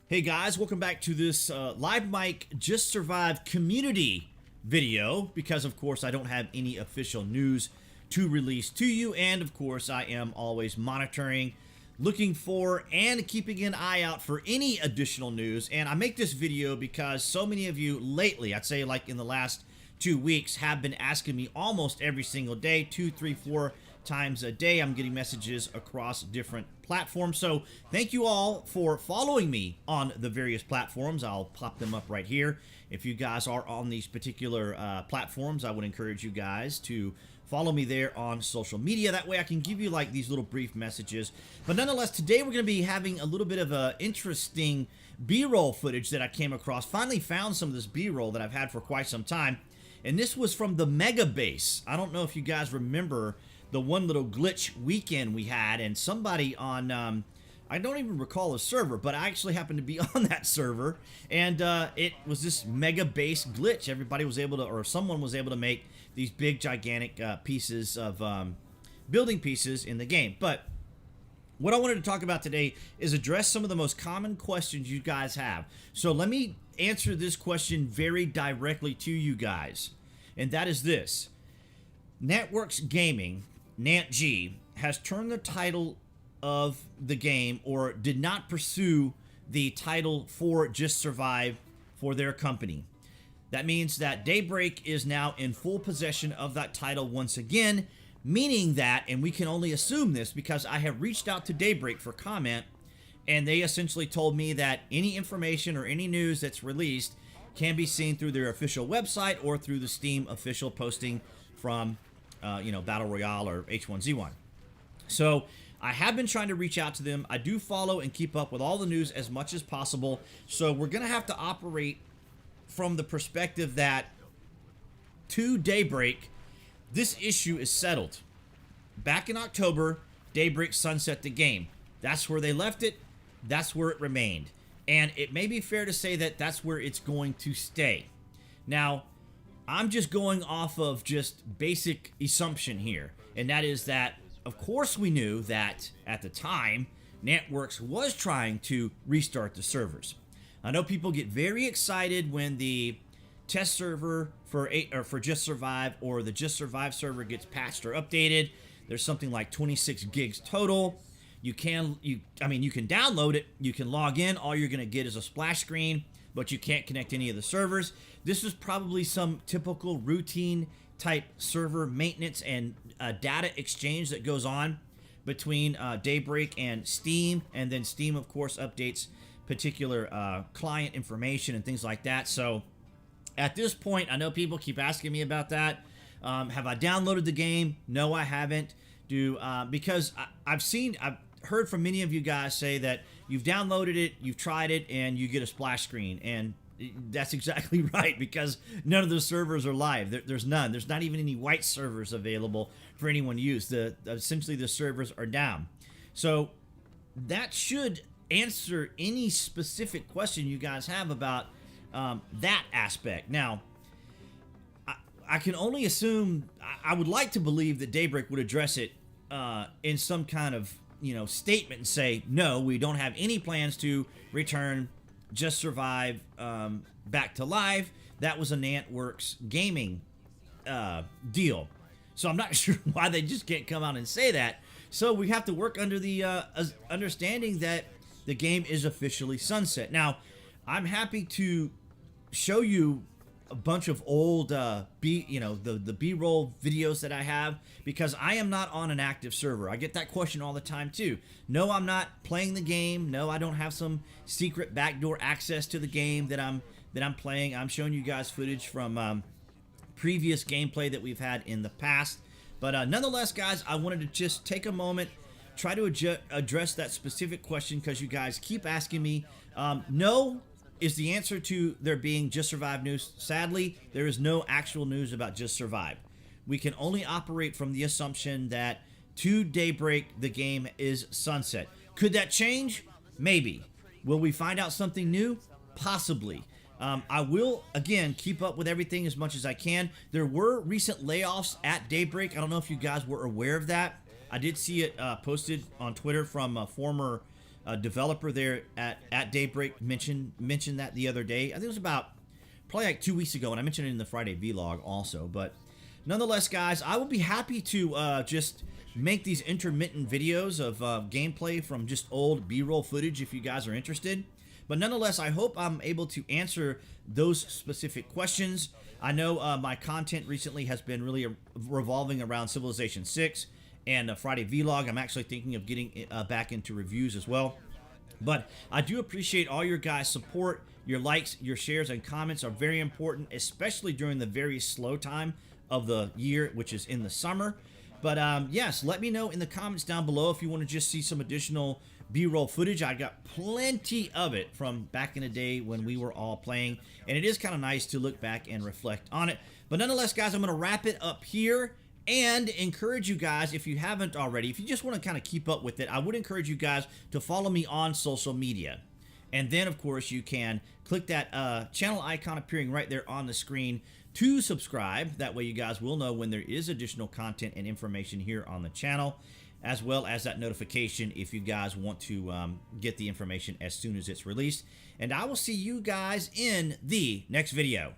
Hey guys, welcome back to this live mic JustSurvive community video because of course I don't have any official news to release to you, and of course I am always monitoring, looking for, and keeping an eye out for any additional news. And I make this video because so many of you lately, I'd say like in the last 2 weeks, have been asking me almost every single day, 2, 3, 4 times a day. I'm getting messages across different platforms. So thank you all for following me on the various platforms. I'll pop them up right here. If you guys are on these particular platforms, I would encourage you guys to follow me there on social media. That way I can give you like these little brief messages. But nonetheless, today we're going to be having a little bit of a interesting B-roll footage that I came across. Finally found some of this B-roll that I've had for quite some time. And this was from the Mega Base. I don't know if you guys remember the one little glitch weekend we had, and somebody on, I don't even recall the server, but I actually happened to be on that server, and it was this Mega Base glitch. Everybody was able to, or someone was able to make these big, gigantic pieces of building pieces in the game. But what I wanted to talk about today is address some of the most common questions you guys have. So let me answer this question very directly to you guys, and that is this. Nantworks Gaming, NantG, has turned the title of the game, or did not pursue the title for JustSurvive for their company. That means that Daybreak is now in full possession of that title once again, meaning that, and we can only assume this because I have reached out to Daybreak for comment, and they essentially told me that any information or any news that's released can be seen through their official website or through the Steam official posting from Battle Royale or H1Z1. So I have been trying to reach out to them. I do follow and keep up with all the news as much as possible. So we're going to have to operate from the perspective that to Daybreak, this issue is settled. Back in October, Daybreak sunset the game. That's where they left it. That's where it remained. And it may be fair to say that that's where it's going to stay. Now, I'm just going off of just basic assumption here, and that is that, of course, we knew that at the time, Nantworks was trying to restart the servers. I know people get very excited when the test server for JustSurvive or the JustSurvive server gets patched or updated. There's something like 26 gigs total. You can download it, you can log in, all you're going to get is a splash screen, but you can't connect any of the servers. This is probably some typical routine type server maintenance and data exchange that goes on between Daybreak and Steam, and then Steam, of course, updates particular client information and things like that. So at this point, I know people keep asking me about that. Have I downloaded the game? No, I haven't. Because I've heard from many of you guys say that you've downloaded it, you've tried it, and you get a splash screen. And that's exactly right, because none of those servers are live. There's none. There's not even any white servers available for anyone to use. Essentially, the servers are down. So that should answer any specific question you guys have about that aspect. Now, I can only assume, I would like to believe that Daybreak would address it in some kind of statement and say, no, we don't have any plans to return JustSurvive back to live. That was a Nantworks Gaming deal. So I'm not sure why they just can't come out and say that. So we have to work under the understanding that the game is officially sunset. Now, I'm happy to show you a bunch of old the B-roll videos that I have, because I am not on an active server. I get that question all the time too. No, I'm not playing the game. No, I don't have some secret backdoor access to the game that I'm playing. I'm showing you guys footage from previous gameplay that we've had in the past. But nonetheless, guys, I wanted to just take a moment, try to address that specific question, because you guys keep asking me. No is the answer to there being JustSurvive news. Sadly, there is no actual news about JustSurvive. We can only operate from the assumption that to Daybreak, the game is sunset. Could that change? Maybe. Will we find out something new? Possibly. I will, again, keep up with everything as much as I can. There were recent layoffs at Daybreak. I don't know if you guys were aware of that. I did see it posted on Twitter from a former developer there at Daybreak mentioned that the other day. I think it was about probably like 2 weeks ago, and I mentioned it in the Friday vlog also. But nonetheless, guys, I will be happy to just make these intermittent videos of gameplay from just old B-roll footage if you guys are interested. But nonetheless, I hope I'm able to answer those specific questions. I know my content recently has been really revolving around Civilization 6 and a Friday vlog. I'm actually thinking of getting back into reviews as well. But I do appreciate all your guys' support. Your likes, your shares, and comments are very important, especially during the very slow time of the year, which is in the summer. But yes, let me know in the comments down below if you want to just see some additional B-roll footage. I got plenty of it from back in the day when we were all playing, and it is kind of nice to look back and reflect on it. But nonetheless, guys, I'm going to wrap it up here and encourage you guys, if you haven't already, if you just want to kind of keep up with it, I would encourage you guys to follow me on social media. And then, of course, you can click that channel icon appearing right there on the screen to subscribe. That way you guys will know when there is additional content and information here on the channel, as well as that notification if you guys want to get the information as soon as it's released. And I will see you guys in the next video.